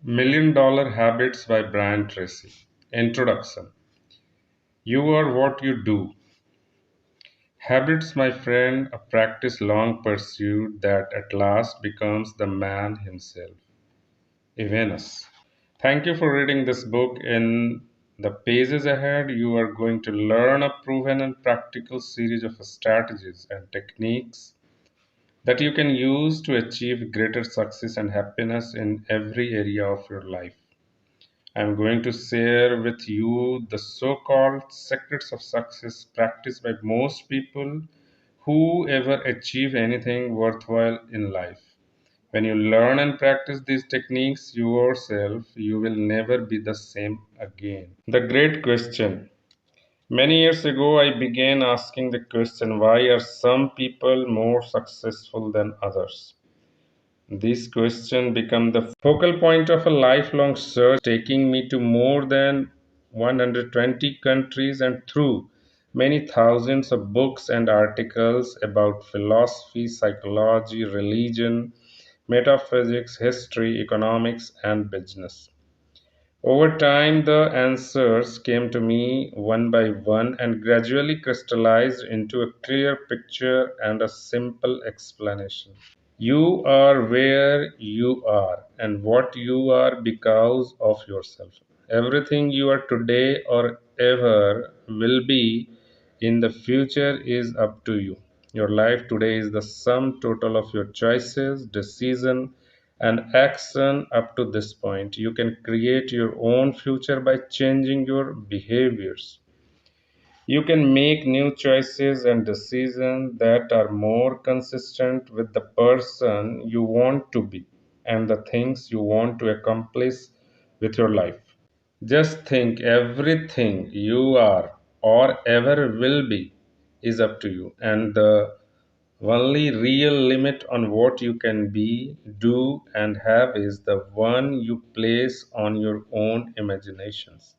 Million Dollar Habits by Brian Tracy. Introduction. You are what you do. Habits, my friend, a practice long pursued that at last becomes the man himself. Evenus. Thank you for reading this book. In the pages ahead, you are going to learn a proven and practical series of strategies and techniques that you can use to achieve greater success and happiness in every area of your life. I'm going to share with you the so called secrets of success practiced by most people who ever achieve anything worthwhile in life. When you learn and practice these techniques yourself, you will never be the same again. The great question. Many years ago, I began asking the question, why are some people more successful than others? This question became the focal point of a lifelong search, taking me to more than 120 countries and through many thousands of books and articles about philosophy, psychology, religion, metaphysics, history, economics, and business. Over time, the answers came to me one by one and gradually crystallized into a clear picture and a simple explanation. You are where you are and what you are because of yourself. Everything you are today or ever will be in the future is up to you. Your life today is the sum total of your choices, decision, and action up to this point. You can create your own future by changing your behaviors. You can make new choices and decisions that are more consistent with the person you want to be and the things you want to accomplish with your life. Just think everything you are or ever will be is up to you, and the only real limit on what you can be, do, and have is the one you place on your own imaginations.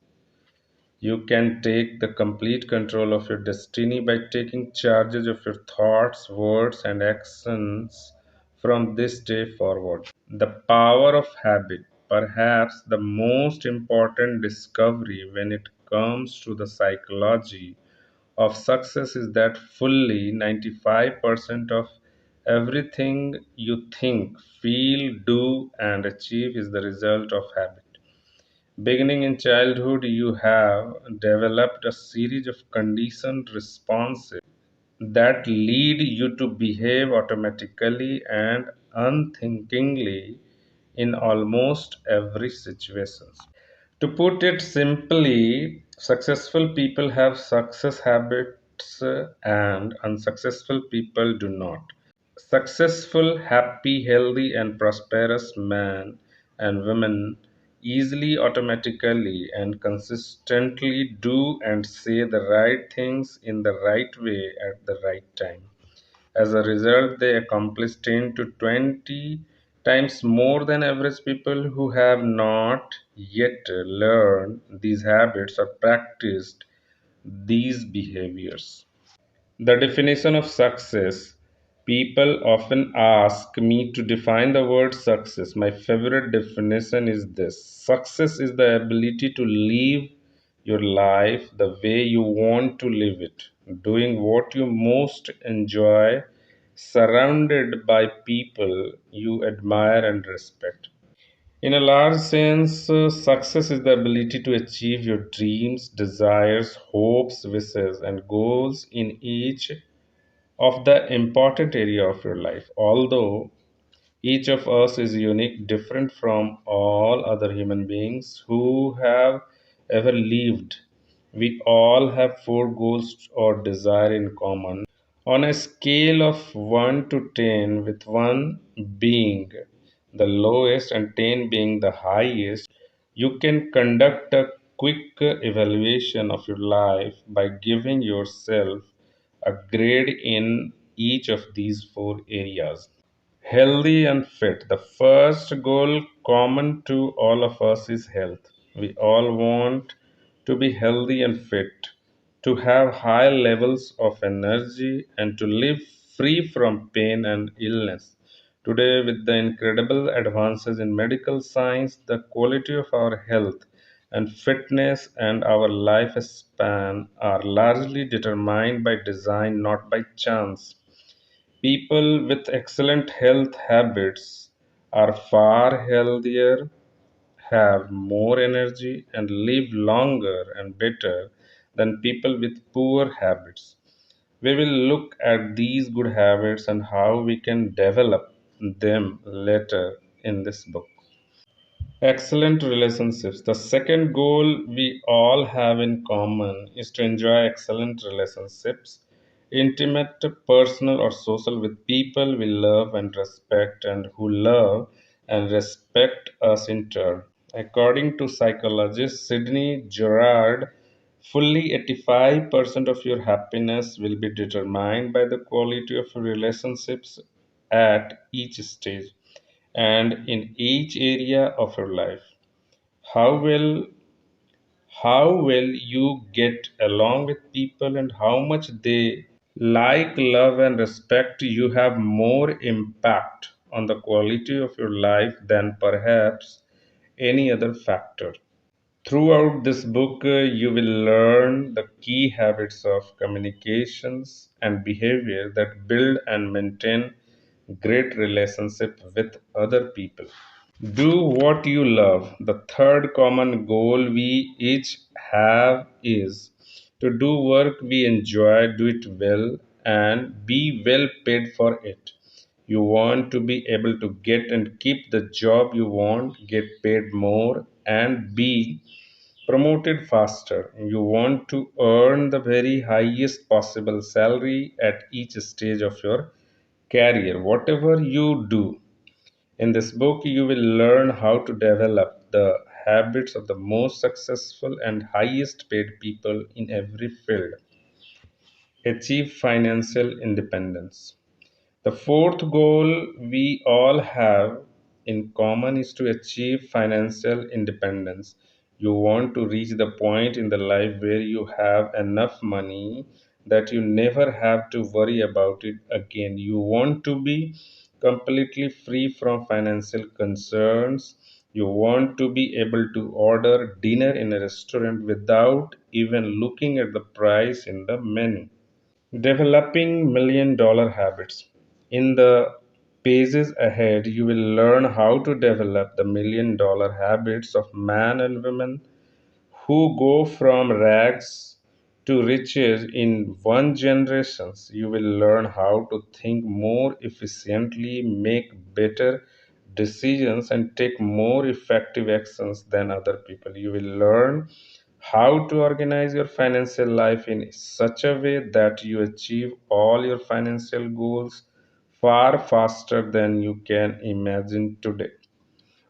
You can take the complete control of your destiny by taking charges of your thoughts, words, and actions from this day forward. The power of habit, perhaps the most important discovery when it comes to the psychology of success, is that fully 95% of everything you think, feel, do, and achieve is the result of habit. Beginning in childhood, you have developed a series of conditioned responses that lead you to behave automatically and unthinkingly in almost every situation. To put it simply, successful people have success habits and unsuccessful people do not. Successful, happy, healthy, and prosperous men and women easily, automatically, and consistently do and say the right things in the right way at the right time. As a result, they accomplish 10 to 20 times more than average people who have not yet learned these habits or practiced these behaviors. The definition of success. People often ask me to define the word success. My favorite definition is this: success is the ability to live your life the way you want to live it, doing what you most enjoy, surrounded by people you admire and respect. In a large sense, success is the ability to achieve your dreams, desires, hopes, wishes, and goals in each of the important area of your life. Although each of us is unique, different from all other human beings who have ever lived, we all have four goals or desire in common. On a scale of 1 to 10, with 1 being the lowest and 10 being the highest, you can conduct a quick evaluation of your life by giving yourself a grade in each of these four areas. Healthy and fit. The first goal common to all of us is health. We all want to be healthy and fit, to have high levels of energy, and to live free from pain and illness. Today, with the incredible advances in medical science, the quality of our health and fitness and our lifespan are largely determined by design, not by chance. People with excellent health habits are far healthier, have more energy, and live longer and better than people with poor habits. We will look at these good habits and how we can develop them later in this book. Excellent relationships. The second goal we all have in common is to enjoy excellent relationships, intimate, personal, or social, with people we love and respect and who love and respect us in turn. According to psychologist Sidney Gerard, fully 85% of your happiness will be determined by the quality of relationships at each stage and in each area of your life. How well how well you get along with people and how much they like, love, and respect you have more impact on the quality of your life than perhaps any other factor. Throughout this book, you will learn the key habits of communications and behavior that build and maintain great relationship with other people. Do what you love. The third common goal we each have is to do work we enjoy, do it well, and be well paid for it. You want to be able to get and keep the job you want, get paid more, and be promoted faster. You want to earn the very highest possible salary at each stage of your career, whatever you do. In this book, you will learn how to develop the habits of the most successful and highest paid people in every field. Achieve financial independence. The fourth goal we all have in common is to achieve financial independence. You want to reach the point in the life where you have enough money that you never have to worry about it again. You want to be completely free from financial concerns. You want to be able to order dinner in a restaurant without even looking at the price in the menu. Developing million-dollar habits. In the pages ahead, you will learn how to develop the million-dollar habits of men and women who go from rags to riches in one generation. You will learn how to think more efficiently, make better decisions, and take more effective actions than other people. You will learn how to organize your financial life in such a way that you achieve all your financial goals far faster than you can imagine today.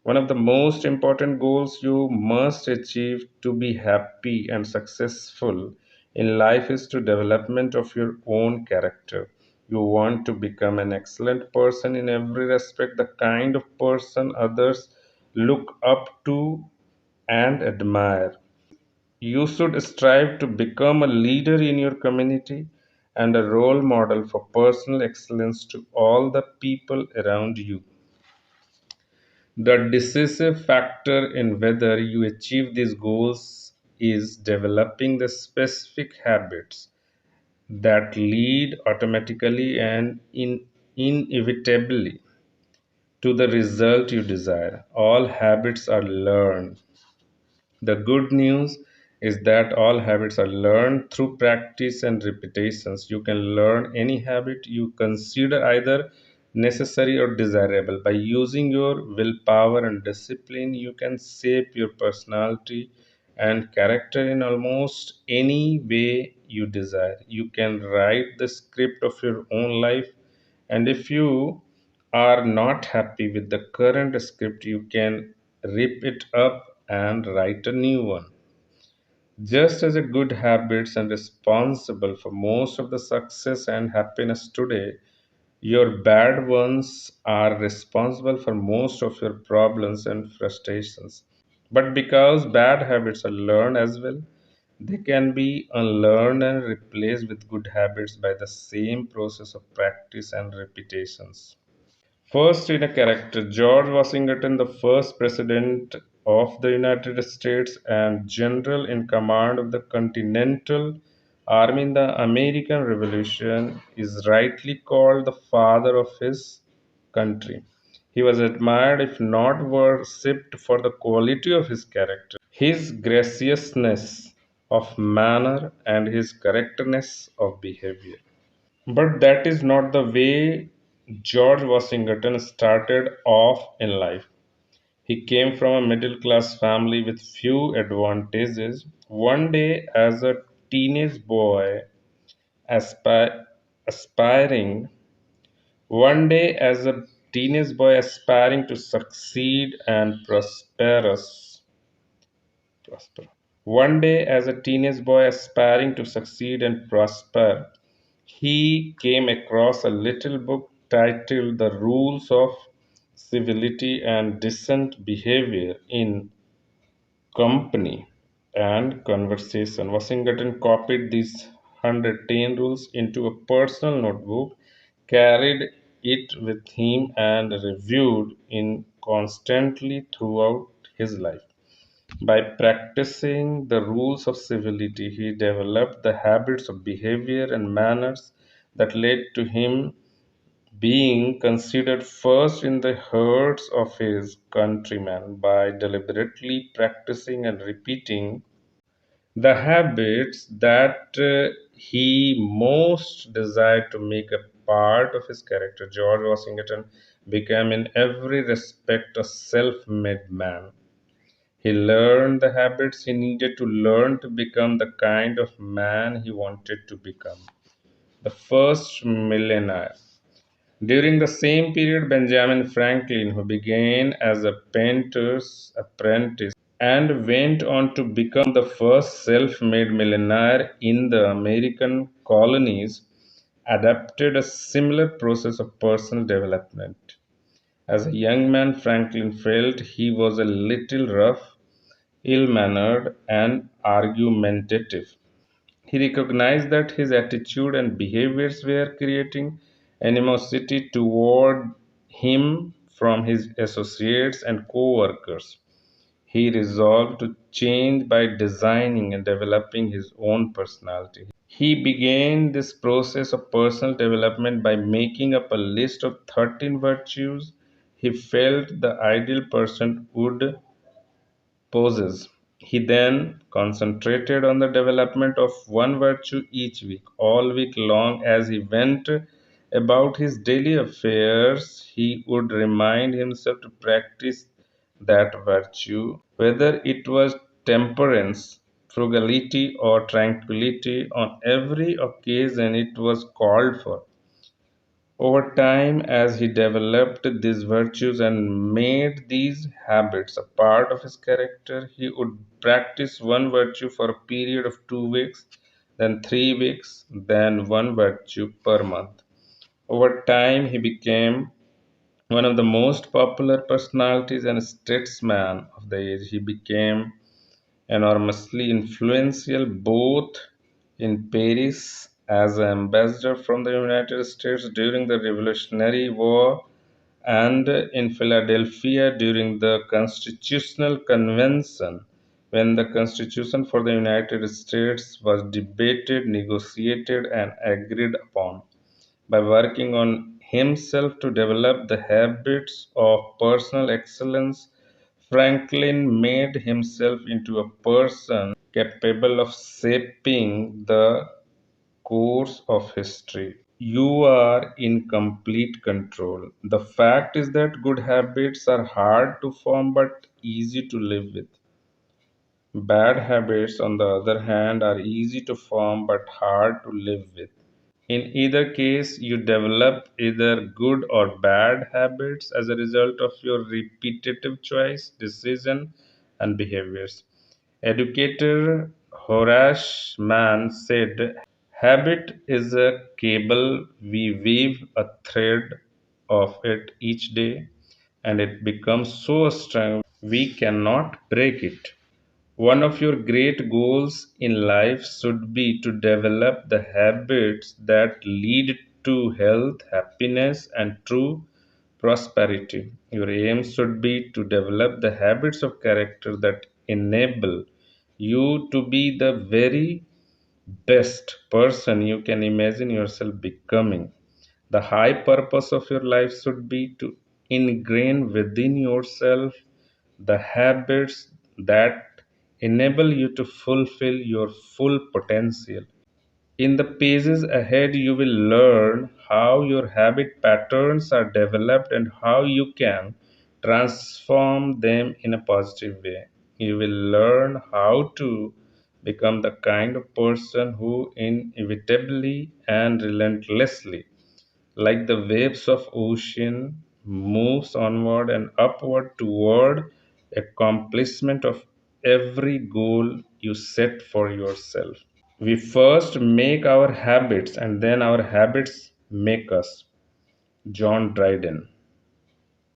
One of the most important goals you must achieve to be happy and successful in life is to development of your own character. You want to become an excellent person in every respect, the kind of person others look up to and admire. You should strive to become a leader in your community and a role model for personal excellence to all the people around you. The decisive factor in whether you achieve these goals is developing the specific habits that lead automatically and inevitably to the result you desire. All habits are learned. The good news is that all habits are learned through practice and repetitions. You can learn any habit you consider either necessary or desirable. By using your willpower and discipline, you can shape your personality and character in almost any way you desire. You can write the script of your own life, and if you are not happy with the current script, you can rip it up and write a new one. Just as a good habits and responsible for most of the success and happiness today, your bad ones are responsible for most of your problems and frustrations. But because bad habits are learned as well, they can be unlearned and replaced with good habits by the same process of practice and repetitions. First, in a character, George Washington, the first president of the United States and general in command of the Continental Army in the American Revolution, is rightly called the father of his country. He was admired, if not worshipped, for the quality of his character, his graciousness of manner, and his correctness of behavior. But that is not the way George Washington started off in life. He came from a middle class family with few advantages. One day, as a teenage boy aspiring, one day as a teenage boy aspiring to succeed and prosper. One day, as a teenage boy aspiring to succeed and prosper, he came across a little book titled The Rules of Civility and Decent Behavior in Company and Conversation. Washington copied these 110 rules into a personal notebook, carried it with him, and reviewed it constantly throughout his life. By practicing the rules of civility, he developed the habits of behavior and manners that led to him being considered first in the hearts of his countrymen. By deliberately practicing and repeating the habits that he most desired to make a part of his character, George Washington became in every respect a self made man. He learned the habits he needed to learn to become the kind of man he wanted to become. The first millionaire. During the same period, Benjamin Franklin, who began as a painter's apprentice and went on to become the first self made millionaire in the American colonies, adapted a similar process of personal development. As a young man, Franklin felt he was a little rough, ill mannered, and argumentative. He recognized that his attitude and behaviors were creating animosity toward him from his associates and co workers. He resolved to change by designing and developing his own personality. He began this process of personal development by making up a list of 13 virtues he felt the ideal person would poses. He then concentrated on the development of one virtue each week. All week long, as he went about his daily affairs, he would remind himself to practice that virtue, whether it was temperance, frugality, or tranquility. On every occasion it was called for. Over time, as he developed these virtues and made these habits a part of his character, he would practice one virtue for a period of 2 weeks, then 3 weeks, then one virtue per month. Over time, he became one of the most popular personalities and statesmen of the age. He became enormously influential both in Paris as an ambassador from the United States during the Revolutionary War and in Philadelphia during the Constitutional Convention when the Constitution for the United States was debated, negotiated, and agreed upon. By working on himself to develop the habits of personal excellence, Franklin made himself into a person capable of shaping the course of history. You are in complete control. The fact is that good habits are hard to form but easy to live with. Bad habits, on the other hand, are easy to form but hard to live with. In either case, you develop either good or bad habits as a result of your repetitive choice, decision, and behaviors. Educator Horace Mann said, habit is a cable. We weave a thread of it each day, and it becomes so strong we cannot break it. One of your great goals in life should be to develop the habits that lead to health, happiness, and true prosperity. Your aim should be to develop the habits of character that enable you to be the very best person you can imagine yourself becoming. The high purpose of your life should be to ingrain within yourself the habits that enable you to fulfill your full potential. In the pages ahead, you will learn how your habit patterns are developed and how you can transform them in a positive way. You will learn how to become the kind of person who inevitably and relentlessly, like the waves of ocean, moves onward and upward toward accomplishment of every goal you set for yourself. We first make our habits and then our habits make us. John Dryden.